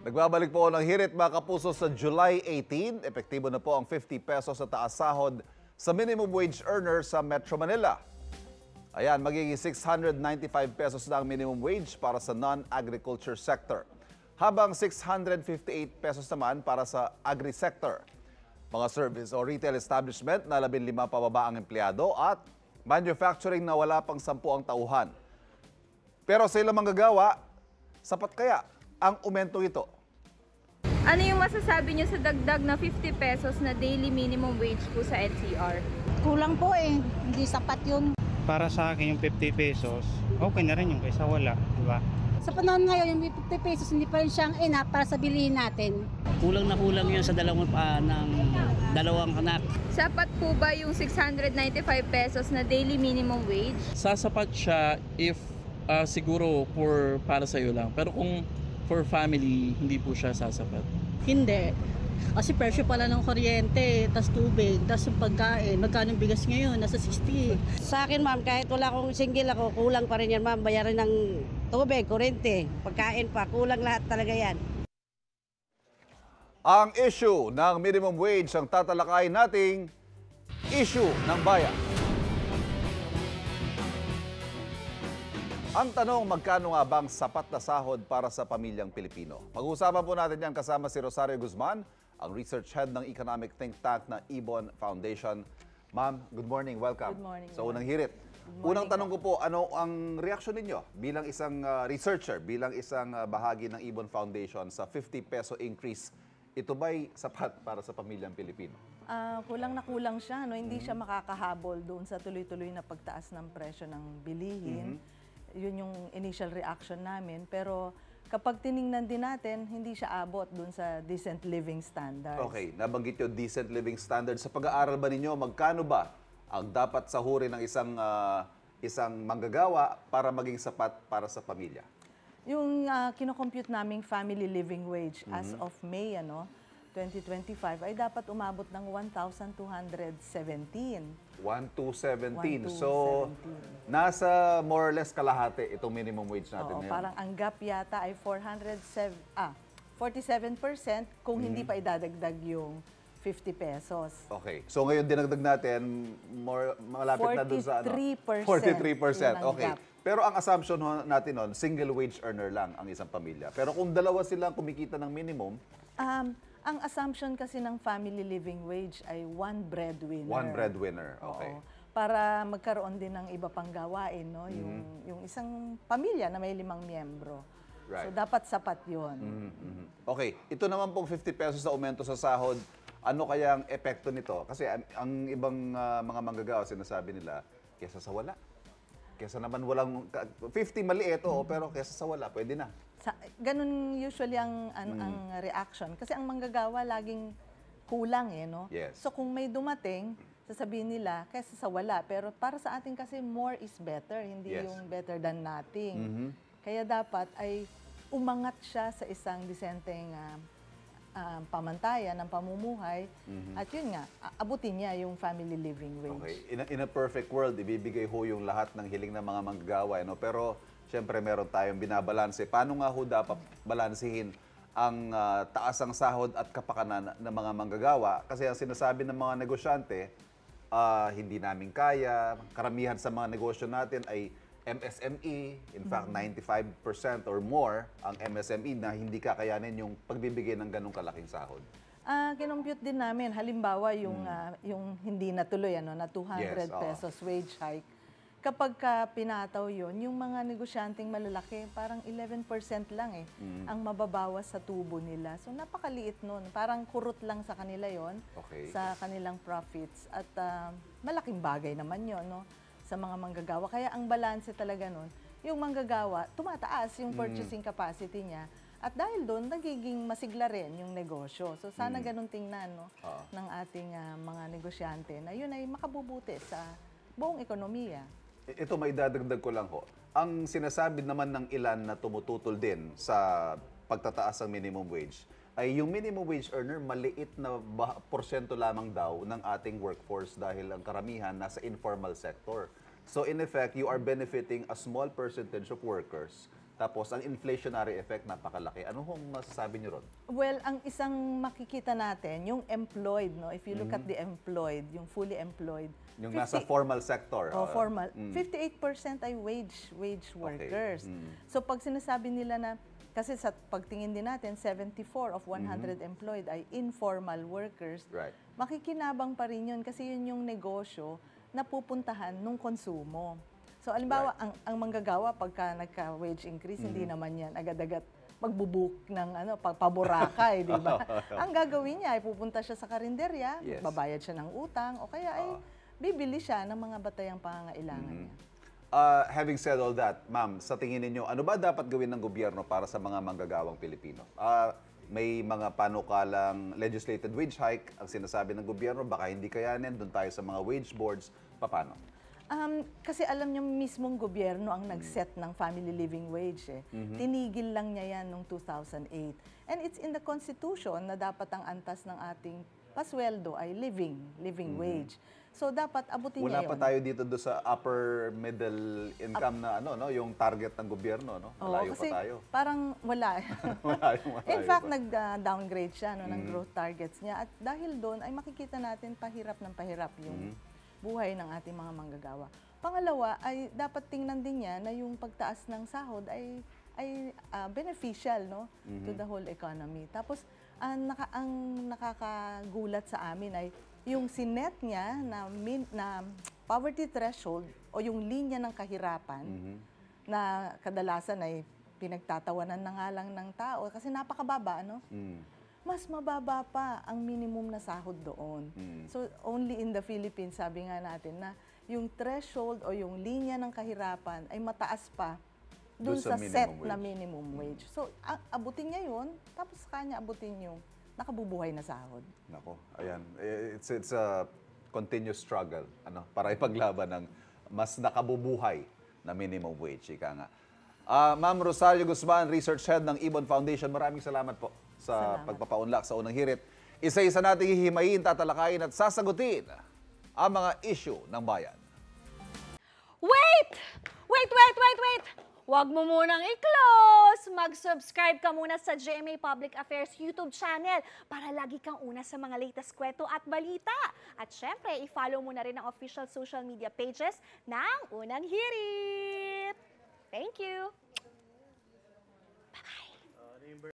Nagbabalik po ng hirit mga kapuso sa July 18. Epektibo na po ang 50 pesos sa taas sahod sa minimum wage earner sa Metro Manila. Ayan, magiging 695 pesos na ang minimum wage para sa non-agriculture sector. Habang 658 pesos naman para sa agri-sector. Mga service o retail establishment na 15 pababa ang empleyado at manufacturing na wala pang 10 ang tauhan. Pero sa ilang manggagawa, sapat kaya ang aumento ito? Ano yung masasabi niyo sa dagdag na 50 pesos na daily minimum wage po sa NCR? Kulang po eh, hindi sapat yun. Para sa akin yung 50 pesos, okay na rin yung kaysa wala, di ba? Sa panahon ngayon, yung 50 pesos hindi pa rin siyang enough para sa bilihin natin. Kulang na kulang yun sa dalawang anak. Sapat po ba yung 695 pesos na daily minimum wage? Sasapat siya if siguro para sa iyo lang. Pero kung for family, hindi po siya sasapat. Hindi. Kasi presyo pala ng kuryente, tas tubig, tas yung pagkain. Magkano yung bigas ngayon? Nasa 60. Sa akin ma'am, kahit wala akong single ako, kulang pa rin yan ma'am. Bayaran ng tubig, kuryente, pagkain pa, kulang lahat talaga yan. Ang issue ng minimum wage ang tatalakayin nating issue ng bayan. Ang tanong, magkano nga bang sapat na sahod para sa pamilyang Pilipino? Pag-uusapan po natin yan kasama si Rosario Guzman, ang research head ng economic think tank na Ibon Foundation. Ma'am, good morning. Welcome. Good morning. Sa unang hirit. Unang tanong ko po, ano ang reaksyon ninyo bilang isang researcher, bilang isang bahagi ng Ibon Foundation sa 50 peso increase? Ito ba'y sapat para sa pamilyang Pilipino? Kulang na kulang siya. No? Hindi siya makakahabol doon sa tuloy-tuloy na pagtaas ng presyo ng bilihin. Yun yung initial reaction namin. Pero kapag tiningnan din natin, hindi siya abot doon sa decent living standards. Okay, nabanggit yung decent living standards. Sa pag-aaral ba ninyo, magkano ba ang dapat sahurin ng isang manggagawa para maging sapat para sa pamilya? Yung kinocompute naming family living wage as of May 2025 ay dapat umabot ng 1,217. 1,217. So, nasa more or less kalahati itong minimum wage natin Oo, ngayon. parang ang gap yata ay 47% kung hindi pa idadagdag yung 50 pesos. Okay. So, ngayon dinagdag natin, malapit na dun sa 43%. 43%. Okay. Gap. Pero ang assumption natin nun, single wage earner lang ang isang pamilya. Pero kung dalawa silang kumikita ng minimum, ang assumption kasi ng family living wage ay one breadwinner. one breadwinner. Okay. Oo. Para magkaroon din ng iba pang gawain, no? Yung isang pamilya na may 5 miyembro. Right. So, dapat sapat yun. Okay. Ito naman pong 50 pesos na aumento sa sahod, ano kaya ang epekto nito? Kasi ang ibang mga manggagawa, sinasabi nila, kesa sa wala. Kesa naman walang, 50 maliit, pero kesa sa wala, pwede na. Ganun usually ang reaction. Kasi ang manggagawa laging kulang no? Yes. So kung may dumating, sasabihin nila kaysa sa wala. Pero para sa atin kasi more is better, hindi Yes. yung better than nothing. Kaya dapat ay umangat siya sa isang disenteng pamantayan ng pamumuhay. At yun nga, abutin niya yung family living wage. Okay. In a perfect world, ibibigay ho yung lahat ng hiling ng mga manggagawa. Pero, siyempre, meron tayong binabalanse. Paano nga ho dapat balansehin ang taas ang sahod at kapakanan ng mga manggagawa? Kasi ang sinasabi ng mga negosyante, hindi namin kaya. Karamihan sa mga negosyo natin ay MSME. In fact, 95% or more ang MSME na hindi kakayanin yung pagbibigay ng ganong kalaking sahod. Kinompute din namin, halimbawa yung hindi natuloy, na 200 Yes, pesos wage hike. Kapag pinataw yun, yung mga negosyanteng malalaki, parang 11% lang ang mababawas sa tubo nila. So napakaliit nun. Parang kurot lang sa kanila yon sa kanilang profits. At malaking bagay naman yun sa mga manggagawa. Kaya ang balanse talaga nun, yung manggagawa, tumataas yung purchasing capacity niya. At dahil doon, nagiging masigla rin yung negosyo. So sana ganun tingnan ng ating mga negosyante na yun ay makabubuti sa buong ekonomiya. Ito, may dadagdag ko lang ho. Ang sinasabi naman ng ilan na tumututol din sa pagtataas ng minimum wage ay yung minimum wage earner, maliit na porsyento lamang daw ng ating workforce dahil ang karamihan nasa informal sector. So in effect, you are benefiting a small percentage of workers Tapos ang inflationary effect napakalaki. Ano hong masasabi niyo ron? Well, ang isang makikita natin, yung employed, no? If you look at the employed, yung fully employed. Yung nasa formal sector. Oh, formal. 58% ay wage workers. So pag sinasabi nila na, kasi sa pagtingin din natin, 74 of 100 employed ay informal workers. Right. Makikinabang pa rin yun kasi yun yung negosyo na pupuntahan nung konsumo. So, alimbawa, ang manggagawa pagka nagka-wage increase, hindi naman yan agad-agad magbubuk ng paboracay, di ba? Ang gagawin niya ay pupunta siya sa karinderya, Yes. babayad siya ng utang, o kaya ay bibili siya ng mga batayang pangangailangan niya. Having said all that, ma'am, sa tingin ninyo, ano ba dapat gawin ng gobyerno para sa mga manggagawang Pilipino? May mga panukalang legislated wage hike ang sinasabi ng gobyerno, baka hindi kayanin, doon tayo sa mga wage boards, paano? Kasi alam niyo mismong gobyerno ang nag-set ng family living wage. Tinigil lang niya yan noong 2008. And it's in the Constitution na dapat ang antas ng ating pasweldo ay living wage. So dapat abutin Wala niya yun. pa tayo dito do sa upper middle income na yung target ng gobyerno, no? Malayo kasi pa tayo. parang wala. Malayo In fact, pa. nag-downgrade siya ng growth targets niya. At dahil doon ay makikita natin pahirap ng pahirap yung buhay ng ating mga manggagawa. Pangalawa, ay dapat tingnan din niya na yung pagtaas ng sahod ay beneficial, no, to the whole economy. Tapos ang nakakagulat sa amin ay yung sinet niya na poverty threshold o yung linya ng kahirapan na kadalasan ay pinagtatawanan na nga lang ng tao kasi napakababa, no? Mas mababa pa ang minimum na sahod doon. So, only in the Philippines, sabi nga natin na yung threshold o yung linya ng kahirapan ay mataas pa dun sa set na minimum wage. So, abutin niya yun, tapos kanya abutin yung nakabubuhay na sahod. Nako, ayan. It's a continuous struggle para ipaglaban ng mas nakabubuhay na minimum wage. Ika nga. Ma'am Rosario Guzman, Research Head ng Ibon Foundation, maraming salamat po sa pagpapaunlak sa unang hirit. Isa-isa nating hihimayin, tatalakayin at sasagutin ang mga issue ng bayan. Wait! Huwag mo munang i-close! Mag-subscribe ka muna sa GMA Public Affairs YouTube channel para lagi kang una sa mga latest kwento at balita. At syempre, i-follow mo na rin ang official social media pages ng Unang Hirit. Thank you!